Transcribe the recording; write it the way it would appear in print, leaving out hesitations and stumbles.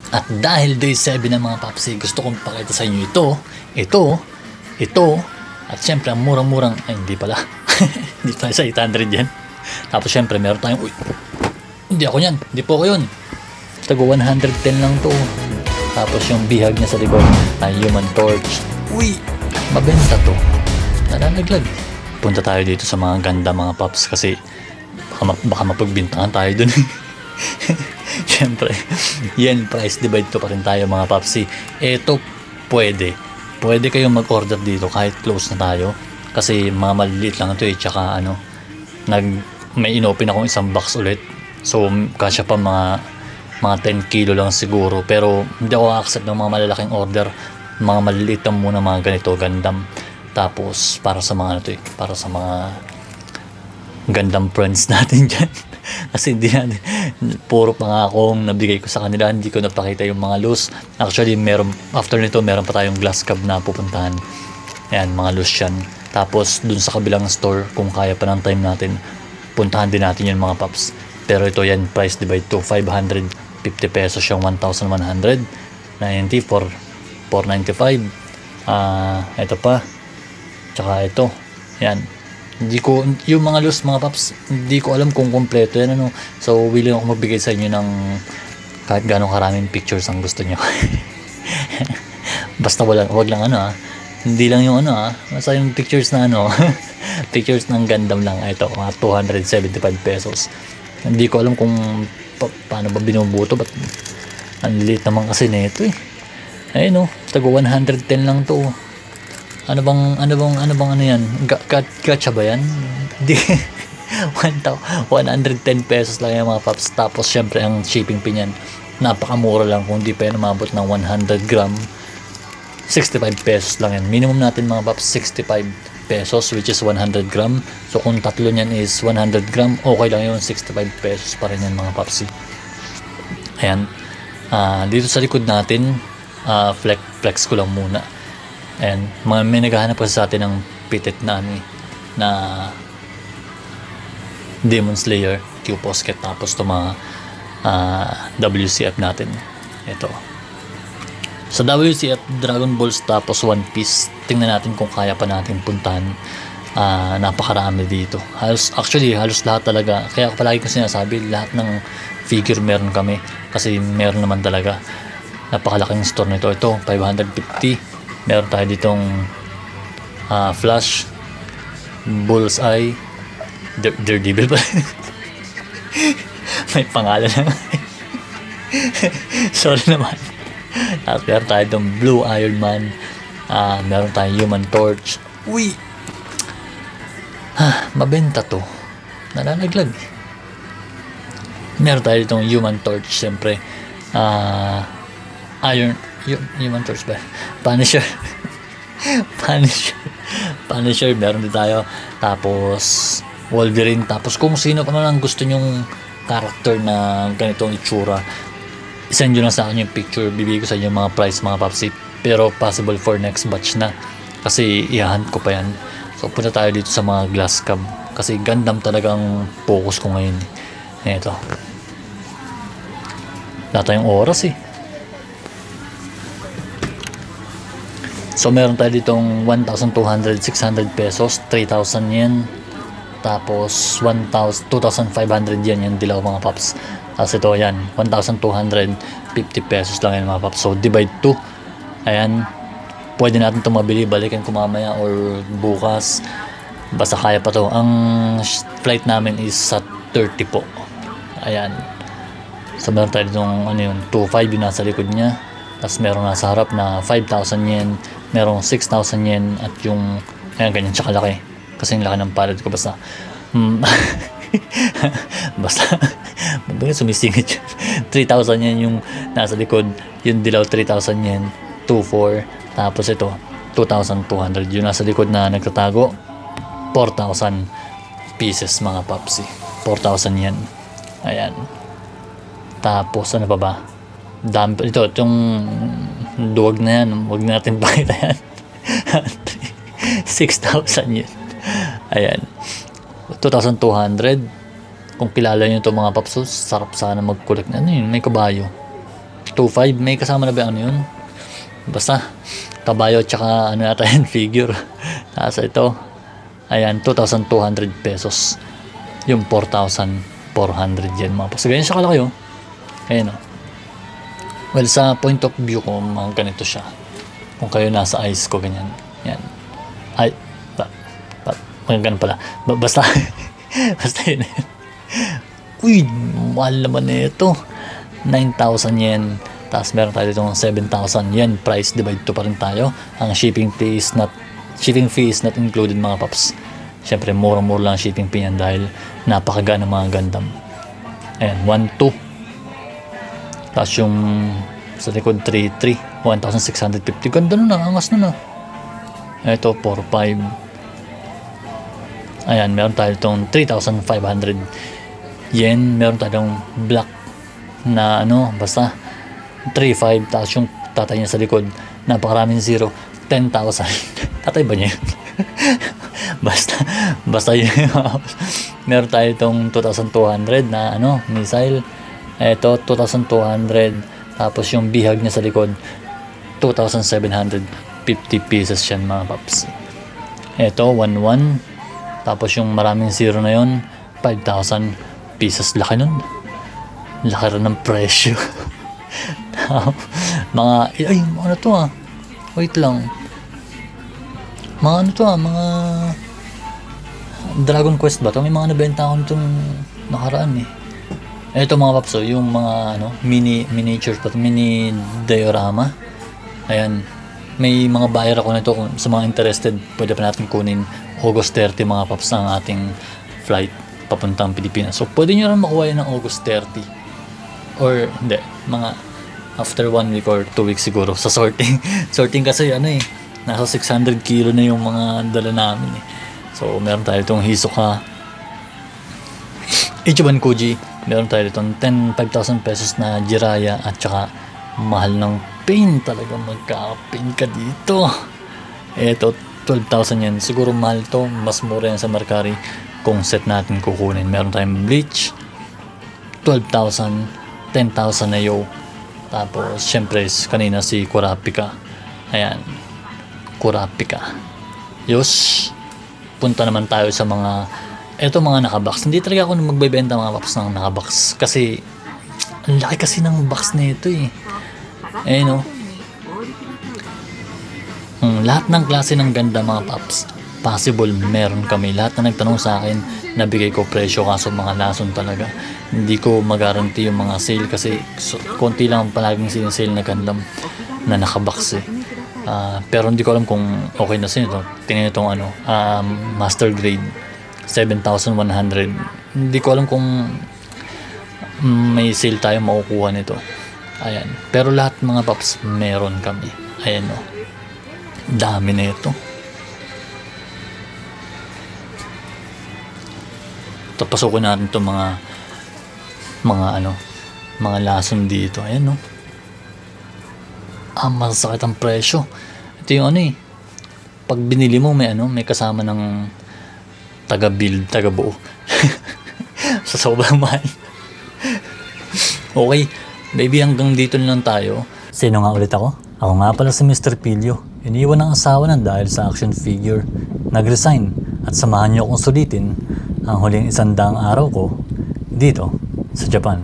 At dahil day 7 ng mga papsi, gusto kong pakita sa inyo ito, at syempre ang murang-murang, ay hindi pala, hindi pala sa 800 yan. Tapos syempre meron tayong, uy, hindi ako yan, hindi po ako yun. Tago 110 lang to. Tapos yung bihag niya sa likod ay Human Torch. Uy, mabenta to. Nalalaglag. Punta tayo dito sa mga ganda mga paps kasi baka mapagbintangan tayo dun. Syempre, yan price divide to pa rin tayo mga papsi. Eto pwede kayong mag-order dito kahit close na tayo kasi mga maliliit lang ito tsaka may inopen akong isang box ulit, so kasya pa mga 10 kilo lang siguro, pero hindi ako accept ng mga malalaking order. Mga maliliit lang muna, mga ganito Gundam. Tapos para sa mga para sa mga Gundam friends natin dyan. Kasi hindi natin, puro pangakong nabigay ko sa kanila, hindi ko napakita yung mga loose. Actually after nito meron pa tayong glass cab na pupuntahan. Ayan, mga loose yan. Tapos dun sa kabilang store, kung kaya pa ng time natin, puntahan din natin yung mga paps. Pero ito yan, price divide to 550 pesos yung 1,190 for 495. Ito pa, tsaka ito, yan. Hindi ko, yung mga loose mga paps, hindi ko alam kung kompleto yan so willing ako magbigay sa inyo ng kahit gano'ng karaming pictures ang gusto nyo. Basta wag lang hindi lang yung basta yung pictures na pictures ng Gundam lang. Ito mga 275 pesos. Hindi ko alam kung paano ba binubuto, but ang liit naman kasi nito ayun tago 110 lang to. Ano bang yan? Gacha ba yan? Hindi. 110 pesos lang yung mga paps. Tapos syempre ang shipping fee niyan, napakamura lang. Kung di pa yan umabot ng 100 gram, 65 pesos lang yan. Minimum natin mga paps 65 pesos, which is 100 gram. So kung tatlo niyan is 100 gram, okay lang yun, 65 pesos pa rin yan mga papsi. Ayan. Dito sa likod natin, flex ko lang muna. And may naghahanap kasi sa atin ng pitit na Demon Slayer Q-Posket. Tapos ito mga WCF natin. Ito sa WCF Dragon Balls tapos One Piece. Tingnan natin kung kaya pa natin puntahan. Napakarami dito. Halos lahat talaga. Kaya palagi ko sinasabi, lahat ng figure meron kami. Kasi meron naman talaga. Napakalaking store nito. Ito 550. Meron tayo ditong Flash, Bullseye, Daredevil pa. May pangalan lang. Sorry naman. Tapos meron tayo ditong Blue Iron Man, meron tayong Human Torch. Uy, mabenta to. Nalalaglag. Meron tayo ditong Human Torch, siyempre. Human Torch ba? Punisher. Punisher, meron din tayo. Tapos Wolverine. Tapos kung sino pa man ang gusto nyong character na ganitong itsura, isend nyo lang sa akin yung picture. Bibigay ko sa inyo mga price mga papsi. Pero possible for next batch na, kasi i-hunt ko pa yan. So punta tayo dito sa mga glass cab, kasi Gundam talagang focus ko ngayon. Ito, wala tayong oras So meron tayo ditong 1,200, 600 pesos, 3,000 yen. Tapos 2,500 yen yung dilaw mga paps. Tapos ito yan, 1,250 pesos lang yan mga paps. So divide 2. Ayan, pwede natin itong mabili, balikan ko mamaya or bukas, basta kaya pa to. Ang flight namin is sa 30 po. Ayan. So meron tayo ditong 2,500 yung nasa likod niya. Tapos meron nasa harap na 5,000 yen, merong 6,000 yen, at yung ganyan tsaka laki, kasi yung laki ng palad ko. Basta sumisingit 3,000 yen yung nasa likod, yung dilaw 3,000 yen, 2,400. Tapos ito 2,200 yung nasa likod na nagtatago, 4,000 pieces mga papsi, 4,000 yen. Ayan. Tapos ano pa ba? Itong duwag na yan, huwag natin pakita yan. 6,000 yun. Ayan, 2,200. Kung kilala nyo itong mga papsos, sarap sana mag-collect na. May kabayo, 2.5. May kasama na ba ano yun? Basta, kabayo tsaka ano yata yun, figure. Tapos ito, ayan, 2,200 pesos. Yung 4,400 yan mga paps. Ganyan siya kalaki oh. Ayan oh. Well, sa point of view ko, mga ganito siya. Kung kayo nasa eyes ko, ganyan. Yan. Ay, ganun pala. Basta, basta yun. Uy, mahal naman na ito. 9,000 yen. Tapos meron tayo itong 7,000 yen. Price divide to pa rin tayo. Ang shipping fee is not included mga paps. Siyempre, murang-mura lang shipping fee yan dahil napakagaan ng mga Gundam. Ayan, 1,200. Tapos yung sa likod 3,300. 1,650. Ganda nun na, angas nun na. Ito, 4,500. Ayan, meron tayo itong 3,500 yen. Meron tayong black na ano, basta 3,500. Tapos yung tatay niya sa likod, napakaraming zero, 10,000. Tatay ba niya yun? basta yun. Meron tayo itong 2,200 na ano, missile. Ito, 2,200. Tapos yung bihag niya sa likod, 2,750 pieces yan mga paps. Ito, 1,100. Tapos yung maraming zero na yun, 5,000 pieces. Laki nun. Laki rin ng presyo. Mga, ay, ano to ah. Wait lang. Mga ano to ah, mga Dragon Quest ba to? May mga nabenta ako itong nakaraan eh. Ito mga papso, yung mga ano, miniature pa, mini diorama. Ayan. May mga buyer ako nito kung sa mga interested, pwede pa natin kunin August 30 mga paps ang ating flight papuntang Pilipinas. So pwede nyo rin makuha yun ng August 30 or hindi, mga after 1 week or 2 weeks siguro sa sorting. Sorting kasi ano eh, nasa 600 kilo na yung mga dala namin eh. So meron tayo itong Hisoka Ichiban Kuji, meron tayo itong 5,000 pesos na Jiraiya at saka mahal ng pain, talaga magka-pain ka dito. Eto, 12,000 yan. Siguro mahal to, mas mura yan sa Mercari kung set natin kukunin. Meron tayong Bleach, 12,000, 10,000 na yo. Tapos, syempre, kanina si Kurapika. Ayan, Kurapika. Yos, punta naman tayo sa mga, eto mga nakabox. Hindi talaga ako magbebenta mga box ng nakabox. Kasi, ang laki kasi ng box na ito eh. Ayun o. Lahat ng klase ng ganda mga paps, possible meron kami. Lahat na nagtanong sa akin, nabigay ko presyo, kaso mga lason talaga. Hindi ko mag-guarantee yung mga sale kasi konti lang palaging sinisale na Gundam na nakabox eh. Pero hindi ko alam kung okay na sa ito. Tingnan itong ano, master grade 7,100. Hindi ko alam kung may sale tayo makukuha nito. Ayan. Pero lahat mga paps, meron kami. Ayan o. Dami na ito. Tapasukin natin itong mga lason dito. Ayan o. Masakit ang presyo. Ito yung ano eh. Pag binili mo, may kasama ng taga-build, taga-buo. Sa sobrang mahal. Okay. Baby, hanggang dito na lang tayo. Sino nga ulit ako? Ako nga pala si Mr. Pilio. Iniwan ng asawa na dahil sa action figure. Nag-resign at samahan niyo akong sulitin ang huling 100 araw ko dito sa Japan.